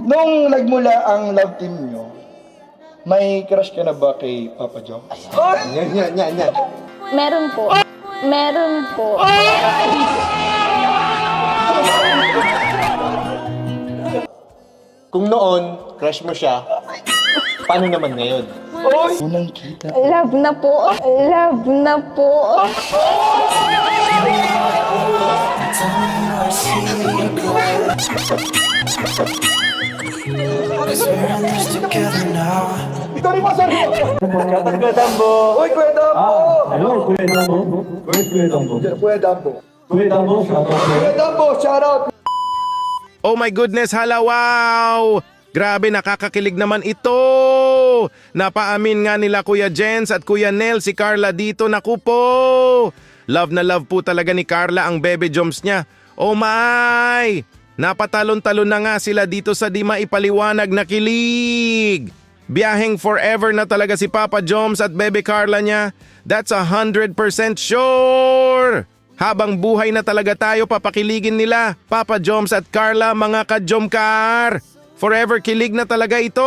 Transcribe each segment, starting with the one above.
Nung nagmula ang love team nyo, may crush ka na ba kay Papa Jom? Yan. Meron po. Meron po. Kung noon, crush mo siya, paano naman ngayon? Unang kita. Love na po. Love na po. Sorry po, sorry po. Kuya Dambo. Uy, Kuya Dambo. Hello, Kuya Dambo. Where's Kuya Dambo? Kuya Dambo. Kuya Dambo, shout out. Kuya Dambo, shout out. Oh my goodness, hala, wow! Grabe, nakakakilig naman ito! Napaamin nga nila Kuya Jens at Kuya Nel si Carla dito, naku po! Love na love po talaga ni Carla ang bebe joms niya. Oh my! Napatalon-talon na nga sila dito sa di maipaliwanag na kilig! Biyaheng forever na talaga si Papa Joms at bebe Carla niya. That's 100% sure! Habang buhay na talaga tayo papakiligin nila, Papa Joms at Carla, mga ka-Jomcar. Forever kilig na talaga ito.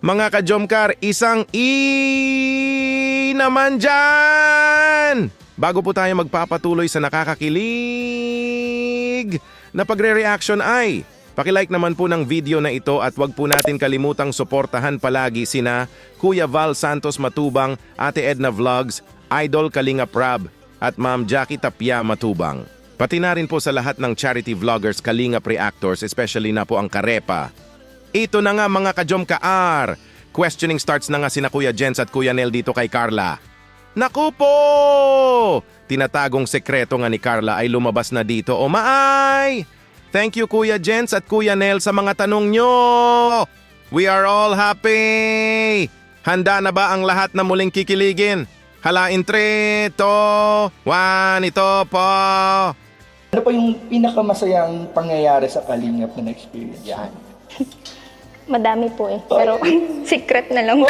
Mga ka-Jomcar, isang naman dyan. Bago po tayo magpapatuloy sa nakakakilig na pagre-reaction ay, pakilike naman po ng video na ito at wag po natin kalimutang suportahan palagi sina Kuya Val Santos Matubang, Ate Edna Vlogs, Idol Kalinga Prab, at Ma'am Jackie Tapia Matubang. Pati na rin po sa lahat ng charity vloggers, Kalingap Reactors, especially na po ang Karepa. Ito na nga mga ka-Jomcar. Questioning starts na nga sina Kuya Jens at Kuya Nel dito kay Carla. Naku po! Tinatagong sekreto nga ni Carla ay lumabas na dito. O maay! Thank you Kuya Jens at Kuya Nel sa mga tanong nyo! We are all happy! Handa na ba ang lahat na muling kikiligin? Halain 3, 2, 1, ito po. Ano pa yung pinakamasayang pangyayari sa Kalingap na na-experience? Yan. Madami po eh. Pero secret na lang. Ano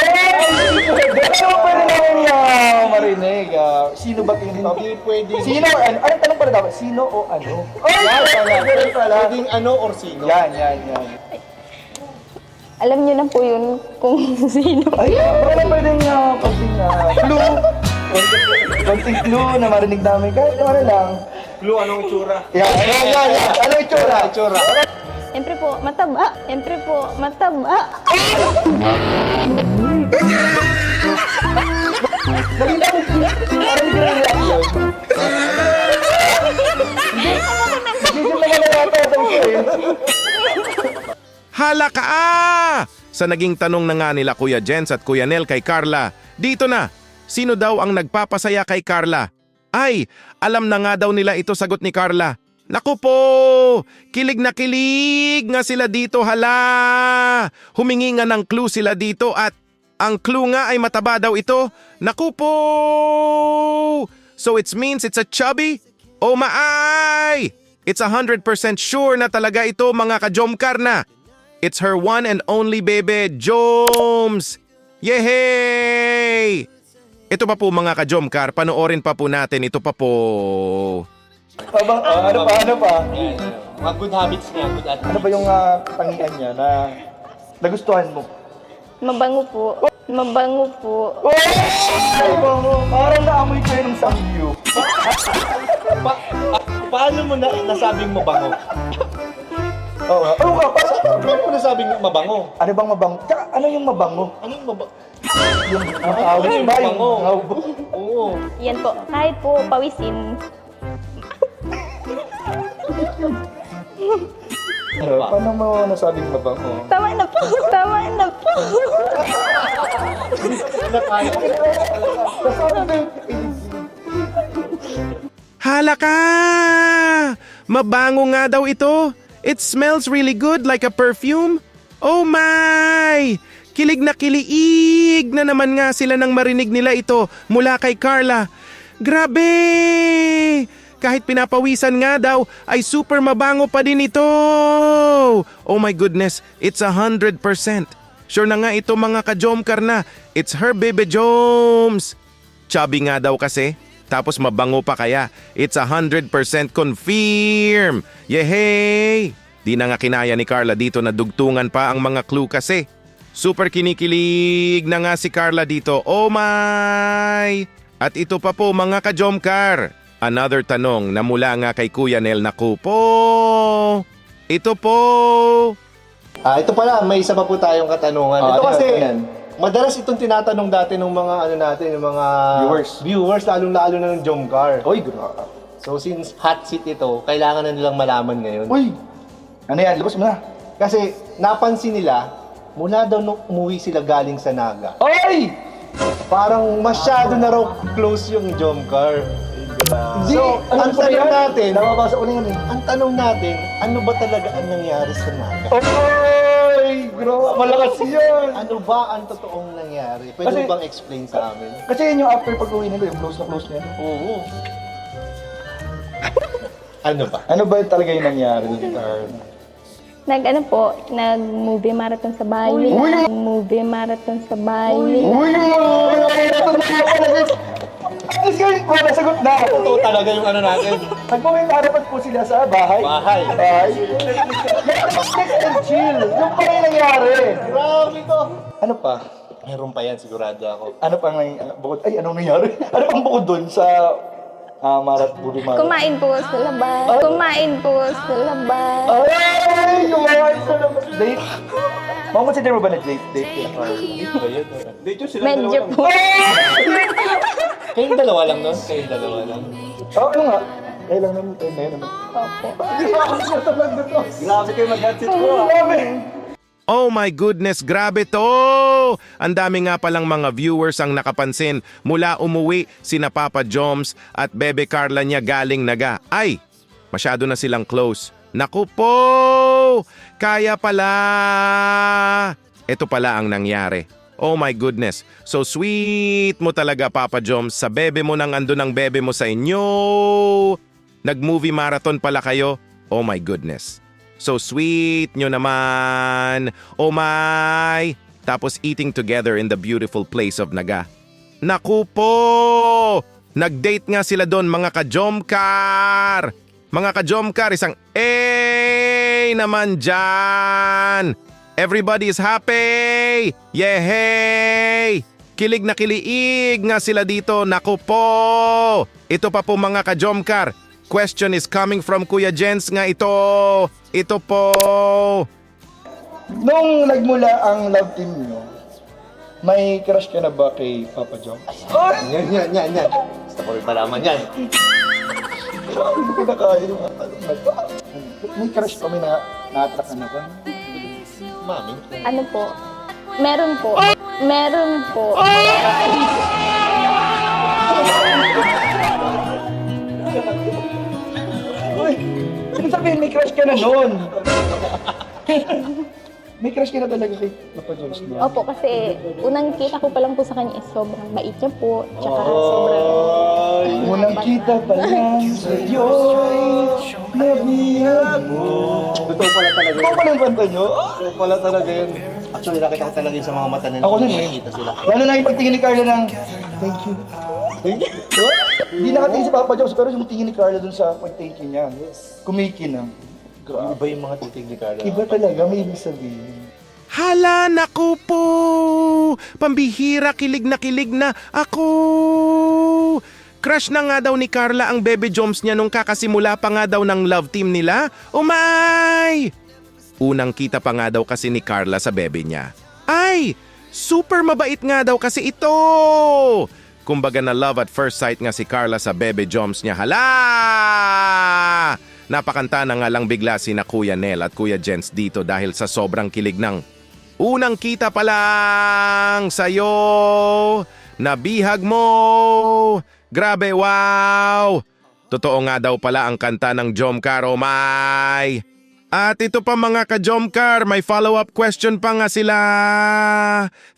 pwede namin marinig? Sino ba tingin mo? Hindi pwede. Sino o ano? Anong tanong pala dapat? Sino o ano? Yan pala. Yan pala. Pwedeng ano or sino? Yan. Alam niyo na po yun kung sino. Ay, baka pwedeng clue. Konting clue na marinig namin. Kahit ano lang. Clue, anong itsura? Yan. Ano itsura? Siyempre po, mataba. Siyempre po, mataba. Hala ka Sa naging tanong na nga nila Kuya Jens at Kuya Nel kay Carla, dito na, sino daw ang nagpapasaya kay Carla? Ay, alam na nga daw nila ito, sagot ni Carla. Naku po, kilig na kilig nga sila dito, hala. Humingi nga ng clue sila dito at ang clue nga ay mataba daw ito. Naku po! So it means it's a chubby? Oh maay! It's 100% sure na talaga ito mga ka-Jomcar na. It's her one and only baby, Joms! Yehey! Ito pa po mga ka-Jomcar, panoorin pa po natin, ito pa po. Ano pa? Mga good habits niya, good attitudes. Ano ba yung katangian niya na nagustuhan mo? Mabango po. Mabango po. Ay, bango. Parang naamoy ko yun ng samyu. Paano mo nasabing mabango? Oo. Paano mo nasabing mabango? Ano bang mabango? Tsaka, ano yung mabango? Anong mabango? Yung awit yung ba? mabango? Oo. Yan po. Kahit po pawisin. Paano mo nasabing mabango? Tama na po. Tama na po. Hala ka! Mabango nga daw ito. It smells really good like a perfume. Oh my! Kilig na kiliig na naman nga sila nang marinig nila ito mula kay Carla. Grabe! Kahit pinapawisan nga daw ay super mabango pa din ito. Oh my goodness, it's 100%. Sure na nga ito mga ka-Jomcar na. It's her baby Joms. Chubby nga daw kasi. Tapos mabango pa kaya. It's 100% confirm. Yehey! Di na nga kinaya ni Carla dito na dugtungan pa ang mga clue kasi. Super kinikilig na nga si Carla dito. Oh my! At ito pa po mga ka-Jomcar. Another tanong na mula nga kay Kuya Nel na po. Ito po. Ito pala, may isa pa po tayong katanungan. Ito kasi, madalas itong tinatanong dati ng mga ng mga viewers lalong-lalo na ng Jomcar. Uy, grabe. So since hot seat ito, kailangan na nilang malaman ngayon. Uy! Ano yan? Labas mo na. Kasi napansin nila, mula daw nung umuwi sila galing sa Naga, Uy! parang masyado na raw close yung Jomcar. Hindi, So, alam ang ko na tanong yan. natin, Nababasa ko na yan eh. ang tanong natin, ano ba talaga ang nangyari sa Naga? Uy! Grabe, malakas yun! Ano ba ang totoong nangyari? Pwede Kasi- mo bang explain sa amin? Kasi yun yung after pag-uwi nila, yung close na close na yan. Oo. Ano ba? Ano ba talaga yung nangyari dun, Carla? Nag-movie marathon sa bahay nila. Movie marathon sa bahay nila. Uy! Let's go! Wala, sagot na! Totoo talaga yung ano natin. Nagpumintarapat po sila sa bahay. Bahay. Bahay. Next and chill. Yung pa yung nangyari. Grabe to. Ano pa? Meron pa yan, sigurado ako. Ano pang bukod? Ay, anong nangyari? Ano pang bukod dun sa movie marathon? Kumain po sa labas. Kumain po sa labas. Ay! Kumain sa labas. Date? Consider mo ba na date? Date yun, Carla? Medyo po. Kayong dalawa lang nun? Kayong dalawa lang. Oo nga. Kaya lang naman. Kaya naman. Opo. Grabe kayo mag-hatsit ko. Grabe! Oh my goodness, grabe to! Ang dami nga palang mga viewers ang nakapansin mula umuwi sina Papa Joms at Bebe Carla niya galing Naga. Ay, masyado na silang close. Naku po! Kaya pala! Ito pala ang nangyari. Oh my goodness. So sweet mo talaga, Papa Joms. Sa bebe mo nang ando ng bebe mo sa inyo. Nag-movie marathon pala kayo. Oh my goodness. So sweet nyo naman. Oh my. Tapos eating together in the beautiful place of Naga. Naku po! Nag-date nga sila doon mga ka-Jomcar. Mga ka-Jomcar, isang naman dyan. Everybody is happy! Yehey! Kilig na kiliig nga sila dito. Naku po! Ito pa po mga ka-Jomcar. Question is coming from Kuya Jens nga ito. Ito po. Nung nagmula ang love team nyo, may crush ka na ba kay Papa John? Yan. Gusto ko rin malaman yan. Hindi ko na kaya yung may crush pa, may na-attract ka na ba? Mami. Ano po? Meron po. Meron po. Uy! Ibig sabihin, may crush ka na noon! May crush ka na talaga kay Papa John? Opo, kasi unang kita ko pa lang po sa kanya is sobrang bait niya po. Tsaka sobrang... Unang kita pa lang sa'yo, nabiyag mo. Totoo pala talaga Ito pala yung kanta nyo? Totoo pala talaga yun. Actually, nakita ko talaga yun sa mga mata nila. Ako din eh. Nakikita sila. Lalo na yung pagtingin ni Carla ng, thank you. Hindi nakatingin si Papa Jones, pero yung tingin ni Carla dun sa pag-thank you niya. Kumikinang. Iba yung mga titig ni Carla. Iba talaga, may ibig sabihin. Hala, naku po! Pambihira, kilig na ako! Crush na nga daw ni Carla ang Bebe Joms niya nung kakasimula pa nga daw ng love team nila. Umay! Unang kita pa nga daw kasi ni Carla sa bebe niya. Ay! Super mabait nga daw kasi ito! Kumbaga na love at first sight nga si Carla sa Bebe Joms niya. Hala! Napakanta na nga lang bigla sina Kuya Nel at Kuya Jens dito dahil sa sobrang kilig ng unang kita pa lang sa'yo, nabihag mo. Grabe, wow! Totoo nga daw pala ang kanta ng Jomcar, oh my! At ito pa mga ka-Jomcar, may follow-up question pa nga sila.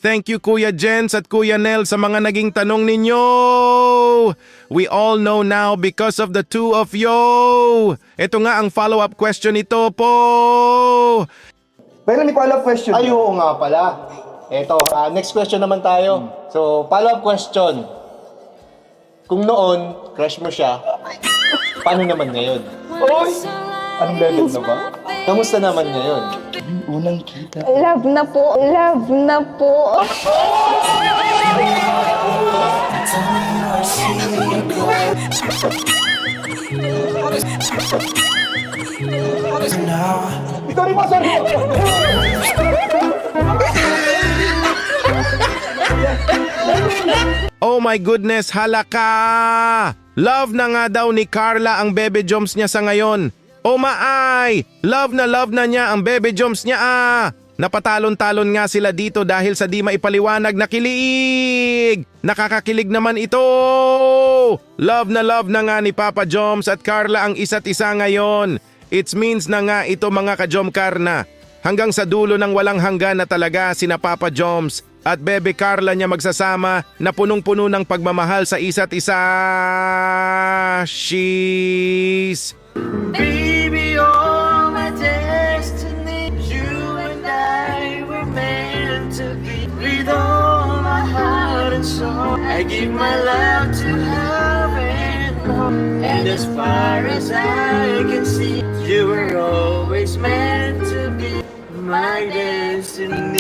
Thank you Kuya Jens at Kuya Nel sa mga naging tanong ninyo. We all know now because of the two of you. Ito nga ang follow-up question ito po. Pero may follow-up question. Ay, oo nga pala. Eto, next question naman tayo. So, follow-up question. Kung noon, crush mo siya, paano naman ngayon? Oy! Anong level na ba? Kamusta naman ngayon? Unang kita. Love na po. Love na po. Ikaw rin masabi mo! Oh my goodness, halaka! Love na nga daw ni Carla ang Bebe Joms niya sa ngayon. Oh maay! Love na niya ang Bebe Joms niya ah! Napatalon-talon nga sila dito dahil sa di maipaliwanag na kilig! Nakakakilig naman ito! Love na nga ni Papa Joms at Carla ang isa't isa ngayon. It means na nga ito mga ka-Jomcar na. Hanggang sa dulo ng walang hanggan na talaga sina Papa Joms at Bebe Carla niya magsasama na punong-puno ng pagmamahal sa isa't isa. She's... Baby, you're my destiny. You and I were meant to be. With all my heart and soul, I give my love to heaven. And as far as I can see, you were always meant to be my destiny.